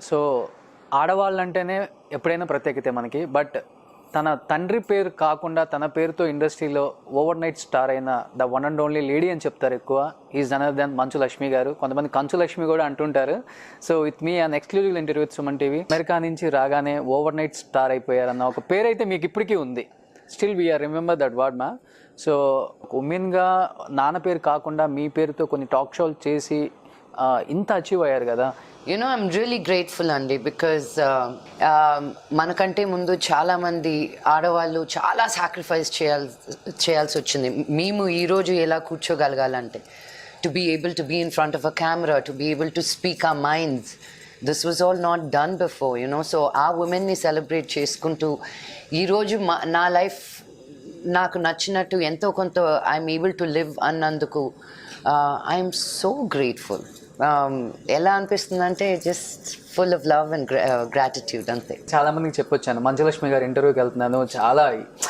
So ఆడవాళ్ళంటేనే ఎప్పుడైనా ప్రత్యేకతే మనకి. But తన తండ్రి పేరు కాకుండా తన పేరుతో ఇండస్ట్రీలో ఓవర్ నైట్ స్టార్ అయిన the one and only lady అని చెప్తారు ఎక్కువ. Is another then Manchu Lakshmi గారు. కొంతమంది కంచు లక్ష్మి కూడా అంటుంటారు. So with me an exclusive interview with Suman TV. America నుంచి రాగానే ఓవర్ నైట్ స్టార్ అయిపోయారన్న ఒక పేరు అయితే మీకు ఇప్పటికీ ఉంది. Still we're remember that word మా. సో ఉమెన్గా నాన్న పేరు కాకుండా మీ పేరుతో కొన్ని టాక్ షోలు చేసి ఇంత అచీవ్ అయ్యారు కదా. I'm really grateful అండి బికాజ్ మనకంటే ముందు చాలామంది ఆడవాళ్ళు చాలా సాక్రిఫైస్ చేయాల్సి వచ్చింది. మేము ఈరోజు ఎలా కూర్చోగలగాలంటే to be able to be in front of a camera, to be able to speak our minds. This was all not done before so ఆ ఉమెన్ని సెలబ్రేట్ చేసుకుంటూ ఈరోజు నా లైఫ్ నాకు నచ్చినట్టు ఎంతో కొంత ఐఎమ్ ఏబుల్ టు లివ్ అన్నందుకు ఐఎమ్ సో గ్రేట్ఫుల్. ఎలా అనిపిస్తుంది అంటే just full of love and gratitude అంతే. చాలా మందికి చెప్పొచ్చాను మంచులక్ష్మి గారు ఇంటర్వ్యూకి వెళ్తున్నాను, చాలా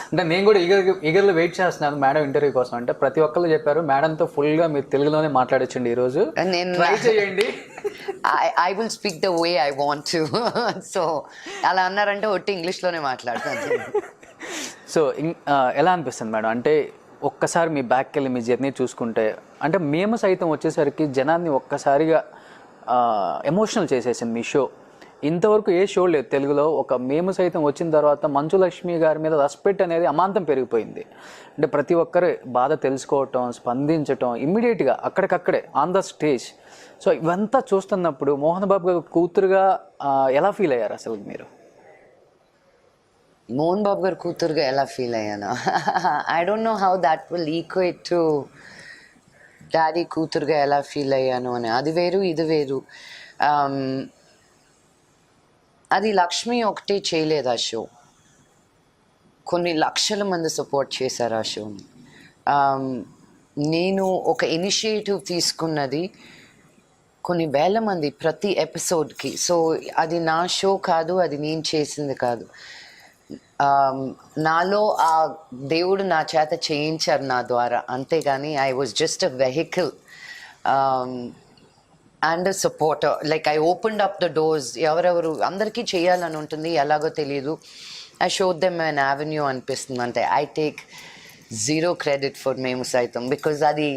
అంటే నేను కూడా ఈగర్లో వెయిట్ చేస్తున్నాను మేడం ఇంటర్వ్యూ కోసం. అంటే ప్రతి ఒక్కళ్ళు చెప్పారు మేడంతో ఫుల్గా మీరు తెలుగులోనే మాట్లాడొచ్చండి ఈరోజు, నేను ట్రై చేయండి. I will speak the way I want to. So అలా అన్నారంటే ఒట్టి ఇంగ్లీష్లోనే మాట్లాడతాను. సో ఎలా అనిపిస్తుంది మేడం అంటే ఒక్కసారి మీ బ్యాక్కి వెళ్ళి మీ జర్నీ చూసుకుంటే, అంటే మేము సైతం వచ్చేసరికి జనాన్ని ఒక్కసారిగా ఎమోషనల్ చేసేసింది మీ షో. ఇంతవరకు ఏ షో లేదు తెలుగులో. ఒక మేము సైతం వచ్చిన తర్వాత మంచు లక్ష్మి గారి మీద రెస్పెక్ట్ అనేది అమాంతం పెరిగిపోయింది. అంటే ప్రతి ఒక్కరు బాధ తెలుసుకోవటం, స్పందించటం ఇమ్మీడియట్గా అక్కడికక్కడే ఆన్ ద స్టేజ్. సో ఇవంతా చూస్తున్నప్పుడు మోహన్ బాబు గారు కూతురుగా ఎలా ఫీల్ అయ్యారు అసలు మీరు? మోహన్ బాబు గారు కూతురుగా ఎలా ఫీల్ అయ్యాను, I don't know how that will equate to daddy కూతురుగా ఎలా ఫీల్ అయ్యాను అని. అది వేరు ఇది వేరు. అది లక్ష్మి ఒకటే చేయలేదు ఆ షో, కొన్ని లక్షల మంది సపోర్ట్ చేశారు ఆ షోని. నేను ఒక ఇనిషియేటివ్ తీసుకున్నది కొన్ని వేల మంది ప్రతి ఎపిసోడ్కి. సో అది నా షో కాదు, అది నేను చేసింది కాదు. నాలో ఆ దేవుడు నా చేత చేయించారు నా ద్వారా, అంతేగాని I was just a vehicle and a supporter. Like I opened up the doors. ఎవరెవరు అందరికీ చేయాలని ఉంటుంది, ఎలాగో తెలియదు. I showed them an avenue అనిపిస్తుంది. అంటే I take zero credit for మేము సైతం, బికాజ్ అది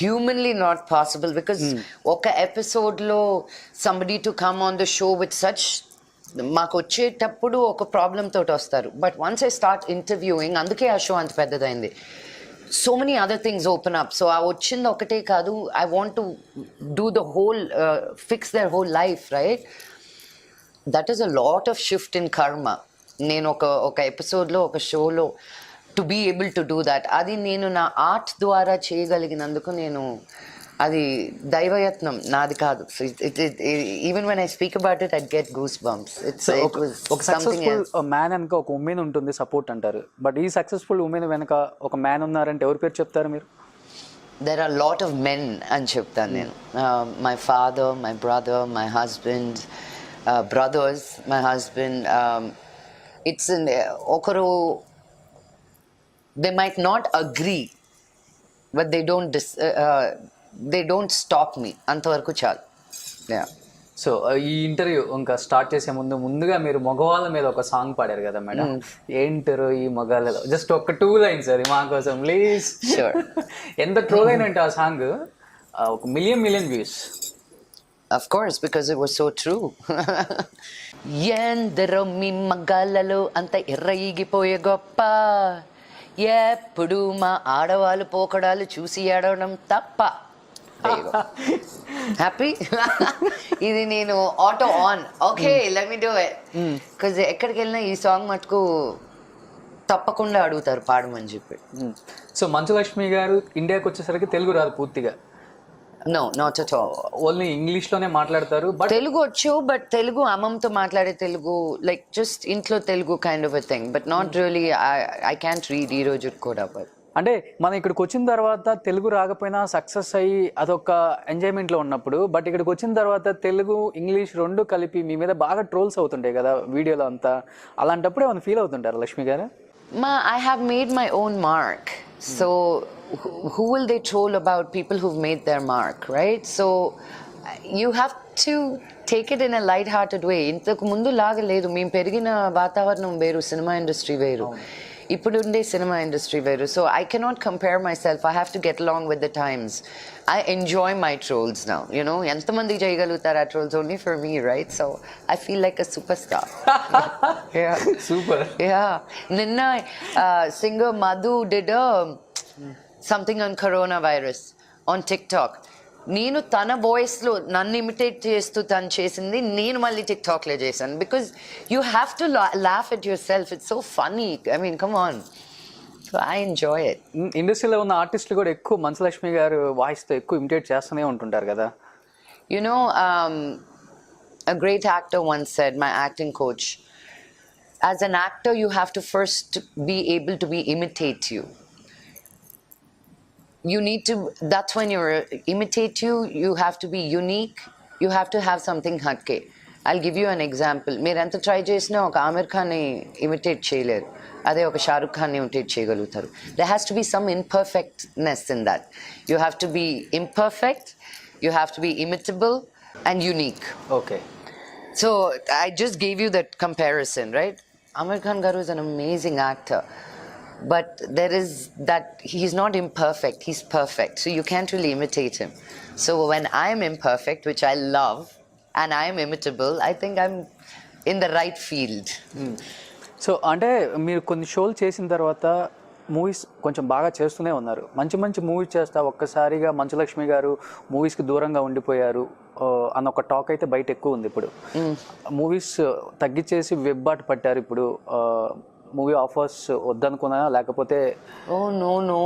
హ్యూమన్లీ నాట్ పాసిబుల్. బికాజ్ ఒక ఎపిసోడ్లో somebody to come on the show with such, మాకు వచ్చేటప్పుడు ఒక ప్రాబ్లమ్ తోటి వస్తారు. But once I start interviewing, అందుకే ఆ షో అంత పెద్దదైంది. So many other things open up. So ఆ వచ్చింది ఒకటే కాదు, I want to do the whole, fix their whole life, right? That is a lot of shift in karma. నేను ఒక ఎపిసోడ్లో ఒక షోలో to be able to do that, అది నేను నా ఆర్ట్ ద్వారా చేయగలిగినందుకు నేను అది దైవయత్నం, నాది కాదు. Even when I speak about it I get goose bumps. ఒక సక్సెస్ఫుల్ మ్యాన్ వెనక ఒక ఉమెన్ ఉంటుంది, సపోర్ట్ అంటారు. బట్ ఈ సక్సెస్ఫుల్ ఉమెన్ వెనక ఒక మ్యాన్ ఉన్నారంటే ఎవరి పేరు చెప్తారు మీరు? There are lot of men అని చెప్తాను నేను. My father, my brother, my husband, brothers, my husband. It's ఒకరు they might not agree but they don't stop me, అంతవరకు చాలు. సో ఈ ఇంటర్వ్యూ ఇంకా స్టార్ట్ చేసే ముందుగా మీరు మగవాళ్ళ మీద ఒక సాంగ్ పాడారు కదా మేడం, ఏంటారు ఈ మగాళ్ళలో? జస్ట్ ఒక 2 lines అది మా కోసం ప్లీజ్. షూర్. ఎంత ట్రోల్ అయినంటే ఆ సాంగ్ ఒక million views. Of course, because it was so true. ఎందరో మీ మగాళ్ళలో అంత ఎర్రయిగిపోయే గొప్ప, ఎప్పుడు మా ఆడవాళ్ళు పోకడాలు చూసి ఏడవడం తప్ప. హ్యాపీ. ఇది నేను auto on, okay let me do it. Because ఎక్కడికి వెళ్ళినా ఈ సాంగ్ మటుకు తప్పకుండా అడుగుతారు పాడమని చెప్పి. సో మంచు లక్ష్మి గారు ఇండియాకి వచ్చేసరికి తెలుగు రాదు పూర్తిగా? No, not at all. Only ఇంగ్లీష్లోనే మాట్లాడతారు. బట్ తెలుగు వచ్చు, బట్ తెలుగు అమ్మమ్మతో మాట్లాడే తెలుగు, లైక్ జస్ట్ ఇంట్లో Telugu kind of a thing, but not really. I can't read ఈ రోజు కూడా. బట్ అంటే మనం ఇక్కడికి వచ్చిన తర్వాత తెలుగు రాకపోయినా సక్సెస్ అయ్యి అదొక ఎంజాయ్మెంట్లో ఉన్నప్పుడు, బట్ ఇక్కడికి వచ్చిన తర్వాత తెలుగు ఇంగ్లీష్ 2 కలిపి మీ మీద బాగా ట్రోల్స్ అవుతుంటాయి కదా వీడియోలో అంతా. అలాంటప్పుడు ఏమైనా ఫీల్ అవుతుంటారు లక్ష్మి గారు? I have made my own mark. So who will they troll about people who've made their mark, right? So you have to take it in a light-hearted way. ఇంతకు ముందు లాగా లేదు. మేము పెరిగిన వాతావరణం వేరు, సినిమా ఇండస్ట్రీ వేరు, ఇప్పుడు ఉండే సినిమా ఇండస్ట్రీ వేరు. So I cannot compare my self. I have to get along with the times. I enjoy my trolls now. You know, ఎంతమంది చేయగలుగుతారు ఆ trolls? Only for me, right? So I feel like a super star. Super. నిన్న singer Madhu did something on coronavirus on TikTok. నేను తన వాయిస్లో నన్ను imitate చేస్తూ తను చేసింది నేను మళ్ళీ టిక్టాక్లో చేశాను. Because you have to laugh at yourself. It's so funny. I mean, come on. So I enjoy it. ఇండస్ట్రీలో ఉన్న ఆర్టిస్టులు కూడా ఎక్కువ మంచులక్ష్మి గారు వాయిస్తో ఎక్కువ ఇమిటేట్ చేస్తూనే ఉంటుంటారు కదా. You know, a great actor once said, my acting coach, as an actor, you have to first be able to imitate you. You need to, that's when you imitate you, you have to be unique, you have to have something hatke. I'll give you an example. మీరు ఎంత try చేసినా ఒక Aamir ఖాన్ని imitate చేయలేరు, అదే ఒక Shahrukh ఖాన్ని imitate చేయగలుగుతారు. There has to be some imperfectness in that. You have to be imperfect, you have to be imitable and unique. Okay. So I just gave you that comparison, right? Amir Khan Garu is an amazing actor, but there is that he's not imperfect, he's perfect. So you can't really imitate him. So when I'm imperfect, which I love, and I'm imitable, I think I'm in the right field. So అంటే మీరు కొన్ని షోలు చేసిన తర్వాత movies కొంచెం బాగా చేస్తూనే ఉన్నారు. మంచి మంచి మూవీస్ చేస్తా ఒక్కసారిగా మంచులక్ష్మి గారు మూవీస్కి దూరంగా ఉండిపోయారు అన్న ఒక టాక్ అయితే బయట ఎక్కువ ఉంది. ఇప్పుడు మూవీస్ తగ్గించేసి వెబ్ బాట పట్టారు. ఇప్పుడు మూవీ ఆఫర్స్ వద్దనుకున్నా లేకపోతే నో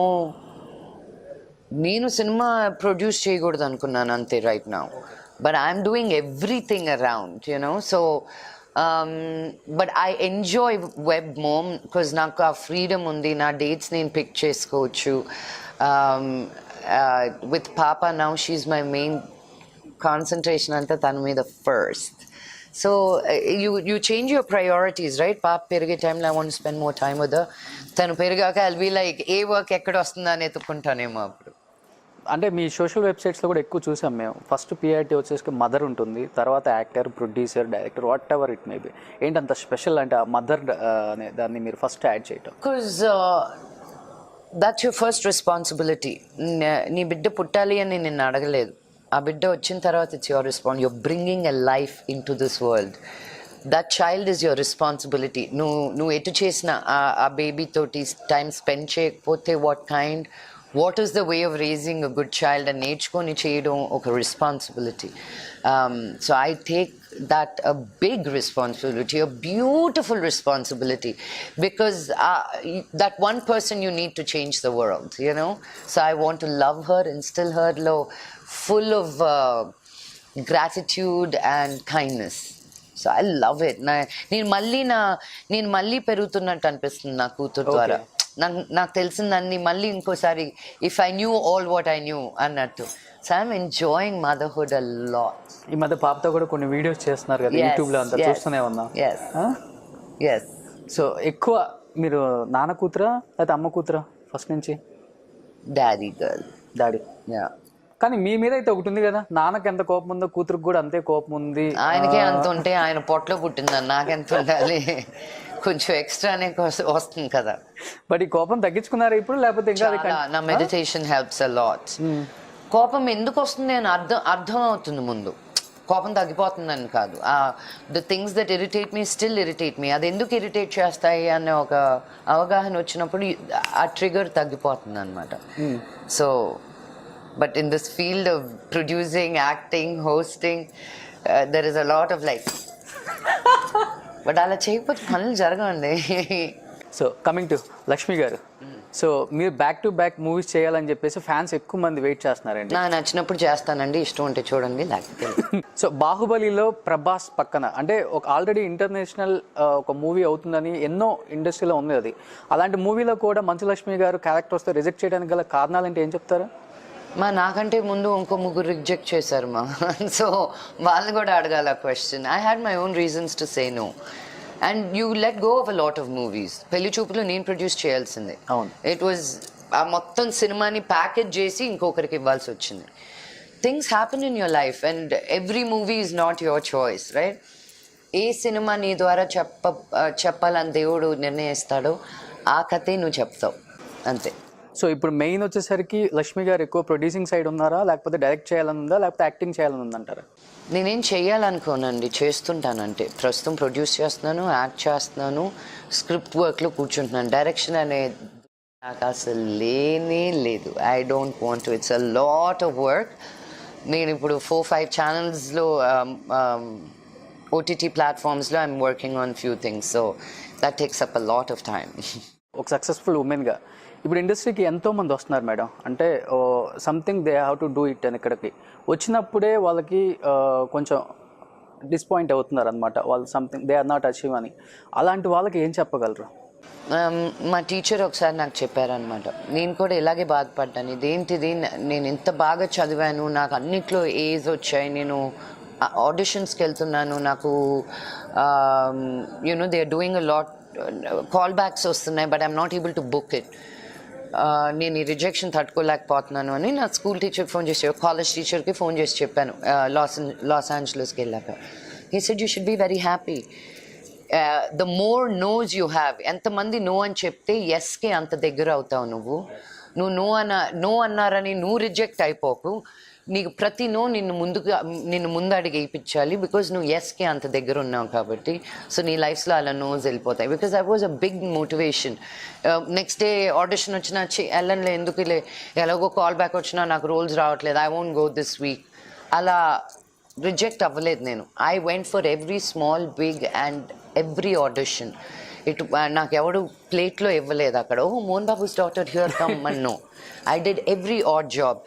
నేను సినిమా ప్రొడ్యూస్ చేయకూడదు అనుకున్నాను అంతే right now. But I'm doing everything around, you know. So but I enjoy web mom because నాకు ఆ ఫ్రీడమ్ ఉంది. నా డేట్స్ నేను పిక్ చేసుకోవచ్చు. విత్ పాప now she's my main concentration అంతా తన మీద first. So you change your priorities, right? Paap perige time I want to spend more time with her. Tanu perigaka I'll be like A work ఎక్కడ వస్తుందా అని ఎత్తుకుంటానేమో అప్పుడు. అంటే మీ social వెబ్సైట్స్లో కూడా ఎక్కువ చూసాం మేము. ఫస్ట్ పిఐటి వచ్చేసి మదర్ ఉంటుంది, తర్వాత actor, producer, director, what ever it may be. ఏంటి అంత స్పెషల్ అంటే ఆ మదర్ అనే దాన్ని మీరు ఫస్ట్ యాడ్ చేయటం? Because that's your first responsibility. నీ బిడ్డ పుట్టాలి అని నిన్ను అడగలేదు. ఆ బిడ్డ వచ్చిన తర్వాత it's your response. You're bringing a life into this world. That child is your responsibility. నువ్వు ఎటు చేసిన ఆ బేబీ తోటి టైం స్పెండ్ చేయకపోతే what is the way of raising a good child అని నేర్చుకొని చేయడం ఒక responsibility. So I take that a big responsibility, a beautiful responsibility, because that one person you need to change the world, you know. So I want to love her, instill her full of gratitude and kindness. So I love it. నేను మళ్ళీ పెరుగుతున్నట్టు అనిపిస్తుంది నా కూతురు ద్వారా. నాకు తెలిసిందన్నీ మళ్ళీ ఇంకోసారి if I knew all what I knew అన్నట్టు. So I'm enjoying motherhood a lot. ఈ మధ్య పాపతో కూడా కొన్ని వీడియోస్ చేస్తున్నారు కదా యూట్యూబ్లో, అంతా చూస్తూనే ఉన్నా. yes. సో ఎక్కువ మీరు నాన్న కూతురా లేకపోతే అమ్మ కూతురా ఫస్ట్ నుంచి? Daddy girl. డాడీ. కానీ మీ మీద అయితే ఒకటి ఉంది కదా, నాన్నకి ఎంత కోపం ఉందో కూతురుకు కూడా అంతే కోపం ఉంది. ఆయనకే అంత ఉంటే ఆయన పొట్టలో పుట్టిందని నాకెంత ఉండాలి? కొంచెం ఎక్స్ట్రానే వస్తుంది కదా. బట్ ఈ కోపం తగ్గించుకున్నారా ఇప్పుడు లేకపోతే ఇంకా? నా మెడిటేషన్ హెల్ప్స్ అ లాట్. కోపం ఎందుకు వస్తుంది అని అర్థం అవుతుంది ముందు. కోపం తగ్గిపోతుందని కాదు. The things that irritate me still irritate me. అది ఎందుకు ఇరిటేట్ చేస్తాయి అనే ఒక అవగాహన వచ్చినప్పుడు ఆ ట్రిగర్ తగ్గిపోతుంది అనమాట. So but in this field of producing, acting, hosting, there is a lot of like but అలా చేయకపోతే పనులు జరగండి. సో కమింగ్ టు లక్ష్మి గారు, సో మీరు బ్యాక్ టు బ్యాక్ మూవీస్ చేయాలని చెప్పేసి ఫ్యాన్స్ ఎక్కువ మంది వెయిట్ చేస్తున్నారండి. నాకు నచ్చినప్పుడు చేస్తానండి, ఇష్టం ఉంటే చూడండి లేకపోతే. సో బాహుబలిలో ప్రభాస్ పక్కన అంటే ఒక ఆల్రెడీ ఇంటర్నేషనల్ ఒక మూవీ అవుతుందని ఎన్నో ఇండస్ట్రీలో ఉంది అది. అలాంటి మూవీలో కూడా మంచులక్ష్మి గారు క్యారెక్టర్ వస్తే రిజెక్ట్ చేయడానికి గల కారణాలు అంటే ఏం చెప్తారా? నాకంటే ముందు ఇంకో ముగ్గురు రిజెక్ట్ చేశారు సో వాళ్ళని కూడా అడగాల question. I had my own reasons to say no. And you let go of a lot of movies. పెళ్లి చూపులు నేను ప్రొడ్యూస్ చేయాల్సిందే. ఇట్ వాజ్ ఆ మొత్తం సినిమాని ప్యాకేజ్ చేసి ఇంకొకరికి ఇవ్వాల్సి వచ్చింది. things happen in your life and every movie is not your choice, right? A cinema నీ ద్వారా చెప్పాలని దేవుడు నిర్ణయిస్తాడో ఆ కథే నువ్వు చెప్తావు అంతే. సో ఇప్పుడు మెయిన్ వచ్చేసరికి లక్ష్మి గారు ఎక్కువ ప్రొడ్యూసింగ్ సైడ్ ఉన్నారా, లేకపోతే డైరెక్ట్ చేయాలని ఉందా, లేకపోతే యాక్టింగ్ చేయాలని ఉందంటారా? నేనేం చేయాలనుకోనండి, చేస్తుంటానంటే. ప్రస్తుతం ప్రొడ్యూస్ చేస్తున్నాను, యాక్ట్ చేస్తున్నాను, స్క్రిప్ట్ వర్క్లో కూర్చుంటున్నాను. డైరెక్షన్ అనేది నాకు అసలు లేనే లేదు. I don't want to. It's a lot of work. నేను ఇప్పుడు 4-5 ఛానల్స్లో ఓటీటీ ప్లాట్ఫామ్స్లో I'm working on few things, so that takes up a lot of time. ఒక సక్సెస్ఫుల్ ఉమెన్గా ఇప్పుడు ఇండస్ట్రీకి ఎంతోమంది వస్తున్నారు మేడం, అంటే something they have to do it అని ఇక్కడికి వచ్చినప్పుడే వాళ్ళకి కొంచెం డిసప్పాయింట్ అవుతున్నారు అనమాట. వాళ్ళు something they are not achieve అని. అలాంటి వాళ్ళకి ఏం చెప్పగలరు? మా టీచర్ ఒకసారి నాకు చెప్పారనమాట. నేను కూడా ఇలాగే బాధపడ్డాను. ఇదేంటిది, నేను ఇంత బాగా చదివాను, నాకు అన్నిట్లో ఏజ్ వచ్చాయి, నేను ఆడిషన్స్కి వెళ్తున్నాను, నాకు you know they are doing a lot, callbacks వస్తున్నాయి, but I'm not able to book it. నేను ఈ రిజెక్షన్ తట్టుకోలేకపోతున్నాను అని నా స్కూల్ టీచర్కి ఫోన్ చేసి, కాలేజ్ టీచర్కి ఫోన్ చేసి చెప్పాను లాస్ ఏంజలస్కి వెళ్ళాక. He said you should be very happy. The more noes you have. ఎంతమంది నో అని చెప్తే ఎస్కి అంత దగ్గర అవుతావు నువ్వు. నువ్వు నో అన్నారని నువ్వు రిజెక్ట్ అయిపోకు. నీకు ప్రతి నో నిన్ను ముందు అడిగి వేయించాలి, బికాజ్ నువ్వు ఎస్కి అంత దగ్గర ఉన్నావు కాబట్టి. సో నీ లైఫ్లో అలా నోస్ వెళ్ళిపోతాయి. Because I was a big motivation. Next day audition వచ్చినా వెళ్ళనులే, ఎందుకు ఎలాగో కాల్ బ్యాక్ వచ్చినా నాకు రోల్స్ రావట్లేదు, I won't go this week, అలా రిజెక్ట్ అవ్వలేదు నేను. I went for every small big and every audition. నాకు ఎవడు ప్లేట్లో ఇవ్వలేదు అక్కడ. Oh Mohan Babu's daughter here come అన్నో. I did every odd job.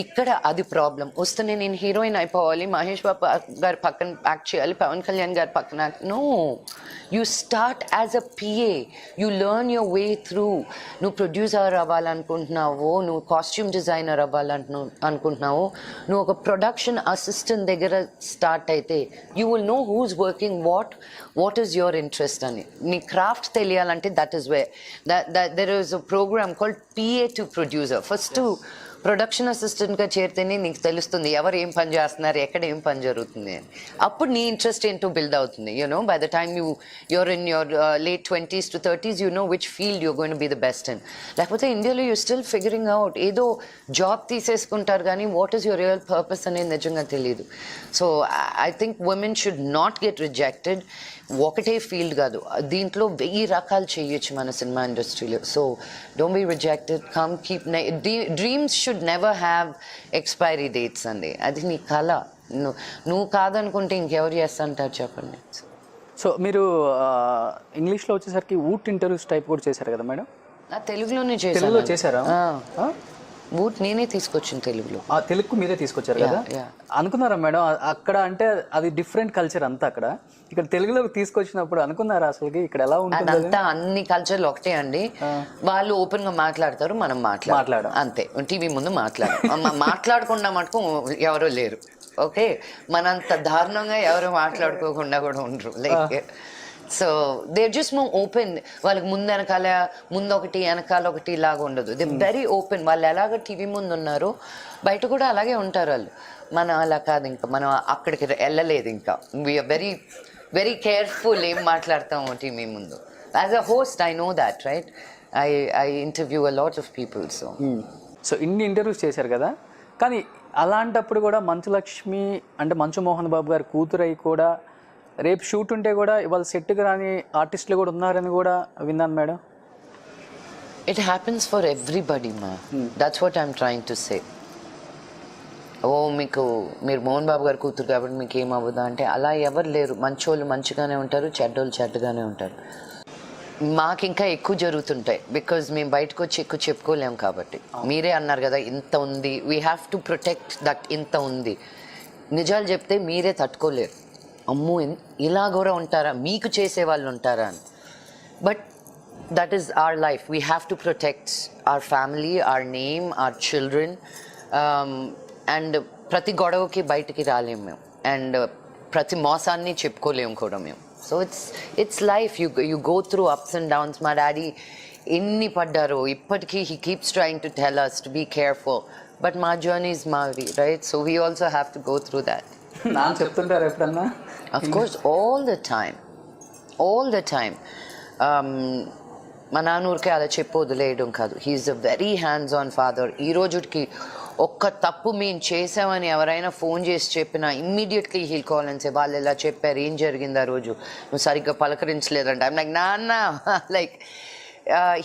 ఇక్కడ అది ప్రాబ్లం. వస్తేనే నేను హీరోయిన్ అయిపోవాలి, మహేష్ బాబు గారి పక్కన యాక్ట్ చేయాలి, పవన్ కళ్యాణ్ గారి పక్కన act. No, you start as a PA, you learn your way through. నువ్వు ప్రొడ్యూసర్ అవ్వాలనుకుంటున్నావో, నువ్వు కాస్ట్యూమ్ డిజైనర్ అనుకుంటున్నావో, నువ్వు ఒక ప్రొడక్షన్ అసిస్టెంట్ దగ్గర స్టార్ట్ అయితే you will know who's working what is your interest అని. నీ క్రాఫ్ట్ తెలియాలంటే that is way there is a programme called PA to producer. First production అసిస్టెంట్గా చేరితేనే నీకు తెలుస్తుంది ఎవరు ఏం పని చేస్తున్నారు, ఎక్కడ ఏం పని జరుగుతుంది అని. అప్పుడు నీ ఇంట్రెస్ట్ ఏంటో బిల్డ్ అవుతుంది. You know by the time you're in your late 20s to 30s, you know which field you're going to be the best in. లేకపోతే ఇండియాలో యూ స్టిల్ ఫిగరింగ్ అవుట్. ఏదో జాబ్ తీసేసుకుంటారు కానీ what is your real purpose అనేది నిజంగా తెలియదు. So I think women should not get rejected. ఒకటే field కాదు, దీంట్లో 1000 రకాలు చేయొచ్చు మన సినిమా ఇండస్ట్రీలో. So don't be rejected, come keep. Dreams should never have expiry dates అండి. అది నీ కళ. నువ్వు కాదనుకుంటే ఇంకెవరు చేస్తుంటారు చెప్పండి. సో మీరు ఇంగ్లీష్లో వచ్చేసరికి ఊట్ ఇంటర్వ్యూస్ టైప్ కూడా చేశారు కదా మేడం? తెలుగులోనే చేశారా? ఊట్ నేనే తీసుకొచ్చిన తెలుగులో. తెలుగు మీరే తీసుకొచ్చారు కదా? అనుకున్నారా మేడం అక్కడ, అంటే అది డిఫరెంట్ కల్చర్ అంతా అక్కడ, ఇక్కడ తెలుగులోకి తీసుకొచ్చినప్పుడు అనుకున్నారా అసలుకి ఇక్కడ ఎలా ఉంటుంది? అదంతా అన్ని కల్చర్లు ఒకటే అండి. వాళ్ళు ఓపెన్ గా మాట్లాడతారు, మనం మాట్లాడడం అంతే. టీవీ ముందు మాట్లాడకుండా మటుకు ఎవరో లేరు. ఓకే, మనంత దారుణంగా ఎవరు మాట్లాడుకోకుండా కూడా ఉండరు. Like so they just more open. వాళ్ళకి ముందు ఒకటి వెనకాల ఒకటి ఇలాగ ఉండదు. They very open. వాళ్ళు ఎలాగ టీవీ ముందు ఉన్నారో బయట కూడా అలాగే ఉంటారు వాళ్ళు. మనం అలా కాదు, ఇంకా మనం అక్కడికి వెళ్ళలేదు. ఇంకా వీఆర్ వెరీ వెరీ కేర్ఫుల్ ఏం మాట్లాడతాము టీవీ ముందు. As a host I know that, right? I interview a lot of people. So ఇన్ని ఇంటర్వ్యూస్ చేశారు కదా, కానీ అలాంటప్పుడు కూడా మంచు లక్ష్మి అంటే మంచు మోహన్ బాబు గారి కూతురై కూడా రేపు షూట్ ఉంటే కూడా ఇవాళ సెట్కి రాని ఆర్టిస్టులు కూడా ఉన్నారని కూడా విన్నాను madam. It happens for everybody మా. That's what I'm trying to say. ఓ మీరు మోహన్ బాబు గారి కూతురు కాబట్టి మీకు ఏమవ్వదా అంటే అలా ఎవరు లేరు. మంచోళ్ళు మంచిగానే ఉంటారు, చెడ్డోళ్ళు చెడ్డగానే ఉంటారు. మాకు ఇంకా ఎక్కువ జరుగుతుంటాయి, బికాజ్ మేము బయటకు వచ్చి ఎక్కువ చెప్పుకోలేము కాబట్టి. మీరే అన్నారు కదా ఇంత ఉంది, we have to protect that. ఇంత ఉంది, నిజాలు చెప్తే మీరే తట్టుకోలేరు. అమ్మో ఇలా కూడా ఉంటారా, మీకు చేసే వాళ్ళు ఉంటారా అని. But that is our life. We have to protect our family, our name, our children. And ప్రతి గొడవకి బయటికి రాలేము మేము, అండ్ ప్రతి మోసాన్ని చెప్పుకోలేము కూడా మేము. So it's life. You go through ups and downs. మా డాడీ ఎన్ని పడ్డారో ఇప్పటికీ he keeps trying to tell us to be careful. But మా జర్నీ ఇస్ మావి, right? So we also have to go through that. నాన్న చెప్తుంటారు ఎప్పుడన్నా? Of course, all the time. మా నాన్న ఊరికే అలా చెప్పి వదిలేయడం కాదు. He's a very hands on father. ఈ రోజుకి ఒక్క తప్పు మేము చేసామని ఎవరైనా ఫోన్ చేసి చెప్పినా immediately he'll call and say వాళ్ళు ఇలా చెప్పారు, ఏం జరిగింది ఆ రోజు, నువ్వు సరిగ్గా పలకరించలేదంట. ఐమ్ లైక్ నాన్న, like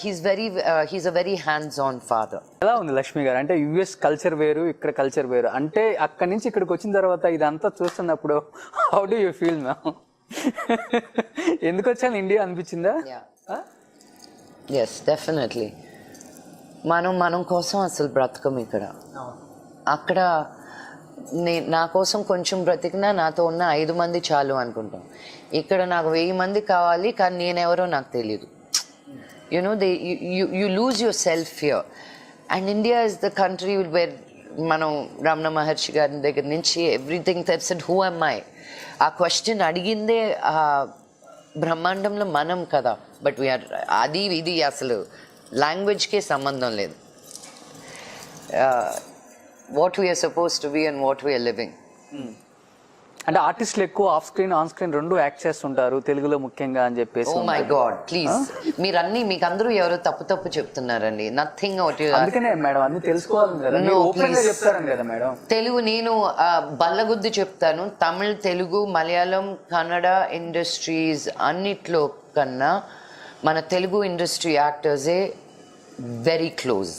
he's a very hands on father. ఎలా ఉంది లక్ష్మి గారు? అంటే యుఎస్ కల్చర్ వేరు, ఇక్కడ కల్చర్ వేరు. అంటే అక్కడి నుంచి ఇక్కడికి వచ్చిన తర్వాత ఇదంతా చూస్తున్నప్పుడు how do you feel ma'am? ఎందుకు వచ్చాను ఇండియా అనిపించిందా? Yes, definitely. మనం కోసం అసలు బ్రతకం ఇక్కడ. అక్కడ నా కోసం కొంచెం బ్రతికినా నాతో ఉన్న 5 మంది చాలు అనుకుంటాం. ఇక్కడ నాకు 1000 మంది కావాలి, కానీ నేనెవరో నాకు తెలియదు. You lose yourself here. And India is the country where మనం రమణ మహర్షి గారి దగ్గర నుంచి ఎవ్రీథింగ్ తెప్సెడ్, హూ am I? ఆ క్వశ్చన్ అడిగిందే బ్రహ్మాండంలో మనం కదా. బట్ వీఆర్ అది ఇది అసలు లాంగ్వేజ్కే సంబంధం లేదు. What we're suppose to be and what we're living. అంటే ఆర్టిస్టులు ఎక్కువ ఆఫ్ స్క్రీన్ ఆన్ స్క్రీన్ రెండు యాక్ట్ చేస్తుంటారు తెలుగులో ముఖ్యంగా అని చెప్పేసి. ఓ మై గాడ్, ప్లీజ్, మీకు అందరూ ఎవరో తప్పు చెప్తున్నారండి. Nothing out. అందుకనే మేడం అన్ని తెలుసుకోవాలి కదా, ఓపెన్ గా చెప్తారు కదా మేడం. తెలుగు నేను బల్లగుద్ది చెప్తాను. తమిళ్, తెలుగు, మలయాళం, కన్నడ ఇండస్ట్రీస్ అన్నిట్లో కన్నా మన తెలుగు ఇండస్ట్రీ యాక్టర్సే వెరీ క్లోజ్.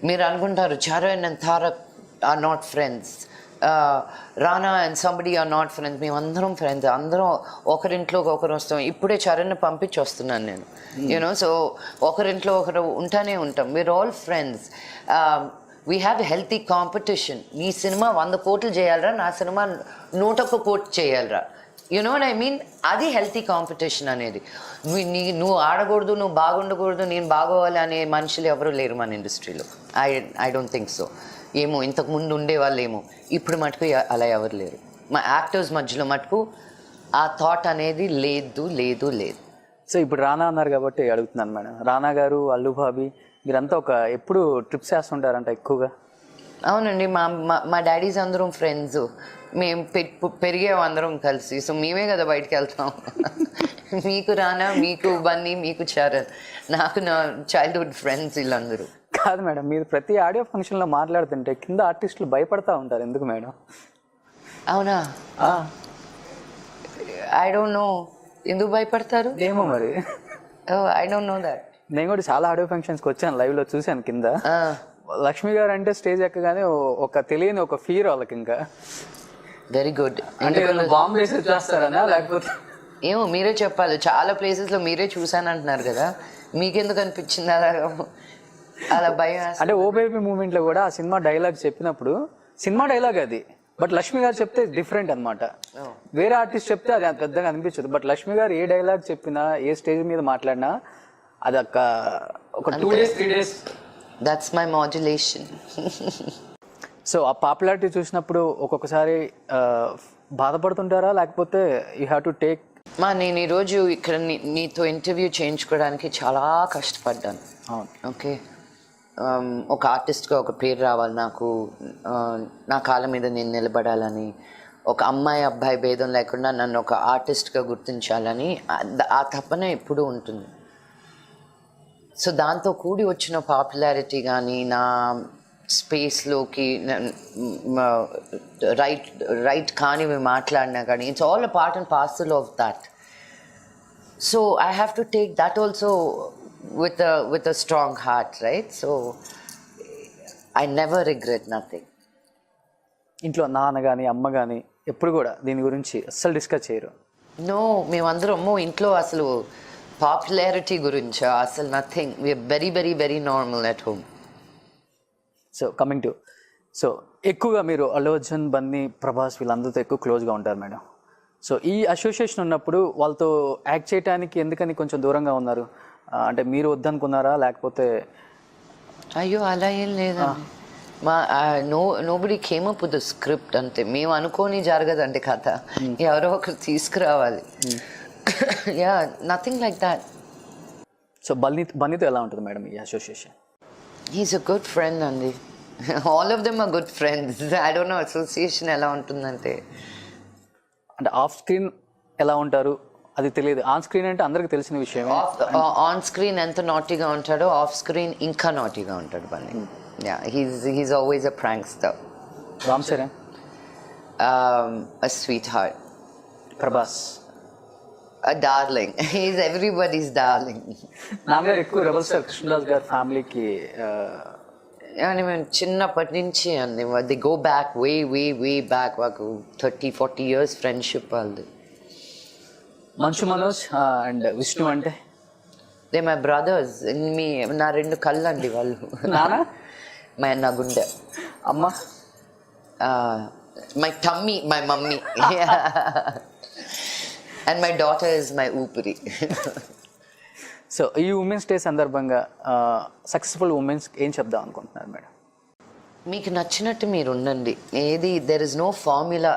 మీరు అనుకుంటారు Charan and Tarak are not friends, Rana and సంబడి ఆర్ నాట్ ఫ్రెండ్స్. మేము అందరం ఫ్రెండ్స్, అందరం ఒకరింట్లోకి ఒకరు వస్తాం. ఇప్పుడే చరణ్ పంపించి వస్తున్నాను నేను, యూనో. సో ఒకరింట్లో ఒకరు ఉంటానే ఉంటాం. We're all friends. We have healthy competition. నీ సినిమా 100 కోట్లు చేయాలరా, నా సినిమా 101 కోట్లు చేయాలరా. You know what I mean? అది హెల్తీ కాంపిటీషన్ అనేది. నువ్వు ఆడకూడదు, నువ్వు బాగుండకూడదు, నేను బాగోవాలి అనే మనుషులు ఎవరు లేరు మన ఇండస్ట్రీలో. I don't think so. ఏమో ఇంతకు ముందు ఉండేవాళ్ళు ఏమో, ఇప్పుడు మటుకు అలా ఎవరు లేరు. మా యాక్టర్స్ మధ్యలో మటుకు ఆ థాట్ అనేది లేదు. సో ఇప్పుడు రానా అన్నారు కాబట్టి అడుగుతున్నాను మేడం. రానా గారు, అల్లు బాబీ మీరంతా ఎప్పుడు ట్రిప్స్ వేస్తుంటారంట ఎక్కువగా? అవునండి, మా డాడీస్ అందరం ఫ్రెండ్స్. మేము పెరిగాం అందరం కలిసి. సో మేమే కదా బయటికి వెళ్తాం. మీకు రానా, మీకు బన్నీ, మీకు చరణ్, నాకు నా చైల్డ్హుడ్ ఫ్రెండ్స్ వీళ్ళందరూ. కాదు మేడం, మీరు ప్రతి ఆడియో ఫంక్షన్లో మాట్లాడుతుంటే కింద ఆర్టిస్టులు భయపడతా ఉంటారు, ఎందుకు మేడం? అవునా? ఐ డోంట్ నో ఎందుకు భయపడతారు ఏమో మరి. I don't know that. నేను కూడా చాలా ఆడియో ఫంక్షన్స్కి వచ్చాను, లైవ్లో చూశాను. కింద లక్ష్మి గారు అంటే స్టేజ్ ఎక్కగానే తెలియని ఫీర్ వాళ్ళకి. ఇంకా వెరీ గుడ్. అంటే బాంబు వేసి చేస్తారనా లేకపోతే ఏమో మీరే చెప్పాలి. చాలా ప్లేసెస్లో మీరే చూసాను అంటున్నారు కదా, మీకెందుకు అనిపించింది అలా భయం? అంటే ఓ బేబీ మూమెంట్లో కూడా ఆ సినిమా డైలాగ్ చెప్పినప్పుడు, సినిమా డైలాగ్ అది, బట్ లక్ష్మి గారు చెప్తే డిఫరెంట్ అనమాట. వేరే ఆర్టిస్ట్ చెప్తే అది పెద్దగా అనిపించదు, బట్ లక్ష్మి గారు ఏ డైలాగ్ చెప్పినా, ఏ స్టేజ్ మీద మాట్లాడినా అది ఒక 2 days 3 days. That's my modulation. So ఆ పాపులారిటీ చూసినప్పుడు ఒక్కొక్కసారి బాధపడుతుంటారా, లేకపోతే యూ హ్యావ్ టు టేక్? నేను ఈరోజు ఇక్కడ నీతో ఇంటర్వ్యూ చేయించుకోవడానికి చాలా కష్టపడ్డాను. ఓకే, ఒక ఆర్టిస్ట్గా ఒక పేరు రావాలి నాకు, నా కాళ్ళ మీద నేను నిలబడాలని, ఒక అమ్మాయి అబ్బాయి భేదం లేకుండా నన్ను ఒక ఆర్టిస్ట్గా గుర్తించాలని ఆ తపన ఎప్పుడూ ఉంటుంది. సో దాంతో కూడి వచ్చిన పాపులారిటీ కానీ, నా స్పేస్లోకి రైట్ కానివి మాట్లాడినా కానీ, it's all a part and parcel of that. So I have to take that also with a strong heart, right? So I never regret nothing. ఇంట్లో నాన్న కానీ అమ్మ కానీ ఎప్పుడు కూడా దీని గురించి అస్సలు డిస్కస్ చేయరు? నో, మేమందరము ఇంట్లో అసలు పాపులారిటీ గురించి అసలు nothing. We're very very very normal at home. So coming to, so ఎక్కువగా మీరు అల్లు అర్జున్, బన్నీ, ప్రభాస్ వీళ్ళందరితో ఎక్కువ క్లోజ్గా ఉంటారు మేడం. సో ఈ అసోసియేషన్ ఉన్నప్పుడు వాళ్ళతో యాక్ట్ చేయడానికి ఎందుకని కొంచెం దూరంగా ఉన్నారు? అంటే మీరు వద్దనుకున్నారా, లేకపోతే? అయ్యో అలా ఏం లేదండి. Nobody came up with the script అంతే. మేము అనుకోని జరగదండి కథ, ఎవరో ఒకరు తీసుకురావాలి. Yeah, nothing like that. So బన్నీతో ఎలా ఉంటుంది మేడం ఈ association? He's a good friend అండి. All of them are good friends. I don't know association ఎలా ఉంటుందంటే అంటే ఆఫ్ స్క్రీన్ ఎలా ఉంటారు అది తెలియదు, ఆన్ స్క్రీన్ అంటే అందరికి తెలిసిన విషయమే. ఆన్ స్క్రీన్ ఎంత నాటీగా ఉంటాడో ఆఫ్ స్క్రీన్ ఇంకా నాటీగా ఉంటాడు Bunny. Yeah he's always a prankster. Ram Charan, a sweetheart, Prabhas, a darling. He's everybody's darling. నాన్నగారు ఎక్కువ రెబల్ స్టార్ కృష్ణదాస్ గారి ఫ్యామిలీకి అని మేము చిన్నప్పటి నుంచి అండి the go back way back మాకు 30-40 years ఫ్రెండ్షిప్ వాళ్ళది. మంచు మనోజ్ అండ్ విష్ణు అంటే దే మై బ్రదర్స్. నా 2 కళ్ళు అండి వాళ్ళు. నాన్న, నా గుండె. అమ్మ, my tummy, my mummy. And my daughter is my ఊపిరి. సో ఈ ఉమెన్స్ డే సందర్భంగా సక్సెస్ఫుల్ ఉమెన్స్ ఏం చెప్దాం అనుకుంటున్నారు మేడం? మీకు నచ్చినట్టు మీరు ఉండండి. ఏది దెర్ ఇస్ నో ఫార్ములా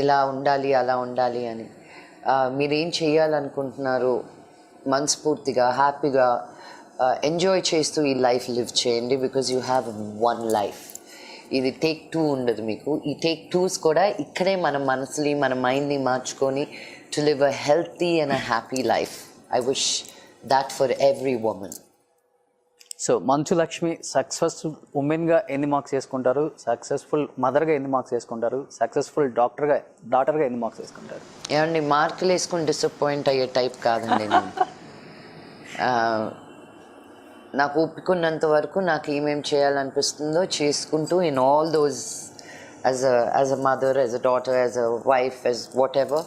ఇలా ఉండాలి అలా ఉండాలి అని. మీరేం చేయాలనుకుంటున్నారు మనస్ఫూర్తిగా హ్యాపీగా ఎంజాయ్ చేస్తూ ఈ లైఫ్ లివ్ చేయండి. Because you have 1 life. ఇది టేక్ 2 ఉండదు మీకు. ఈ టేక్ 2s కూడా ఇక్కడే మన మనసుని మన మైండ్ని మార్చుకొని to live a healthy and a happy life. I wish that for every woman. So Manchu Lakshmi successful ఉమెన్గా ఎన్ని మార్క్స్ వేసుకుంటారు, సక్సెస్ఫుల్ మదర్గా ఎన్ని మార్క్స్ వేసుకుంటారు, సక్సెస్ఫుల్ డాటర్గా ఎన్ని మార్క్స్ వేసుకుంటారు? ఏమండి మార్కులు వేసుకుని డిసప్పాయింట్ అయ్యే టైప్ కాదండి నేను. నాకు ఒప్పుకున్నంత వరకు నాకు ఏమేం చేయాలనిపిస్తుందో చేసుకుంటూ in all those as a mother, as a daughter, as a wife, as what ever.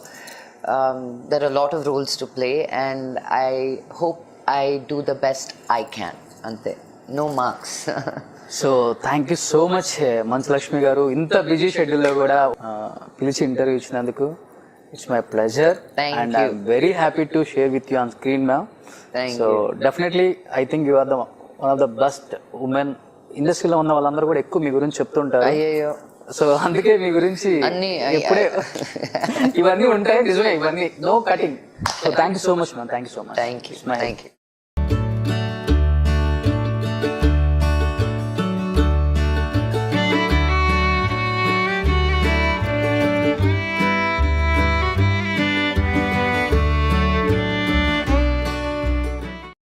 There are a lot of roles to play and I hope I do the best I can. Ante, no marks. So thank you so much Manchu Lakshmi గారు, ఇంత busy షెడ్యూల్లో కూడా పిలిచి interview ఇచ్చినందుకు. It's my pleasure and I'm very happy to share with you on screen ma'am. So definitely I think you are the one of the best women. ఇండస్ట్రీలో ఉన్న వాళ్ళందరూ కూడా ఎక్కువ మీ గురించి చెప్తుంటారు. అయ్యో, సో అందుకే మీ గురించి ఎప్పుడే ఇవన్నీ ఉంటాయి, నిజమే ఇవన్నీ, no cutting. So thank you so much ma'am. Thank you so much. Thank you.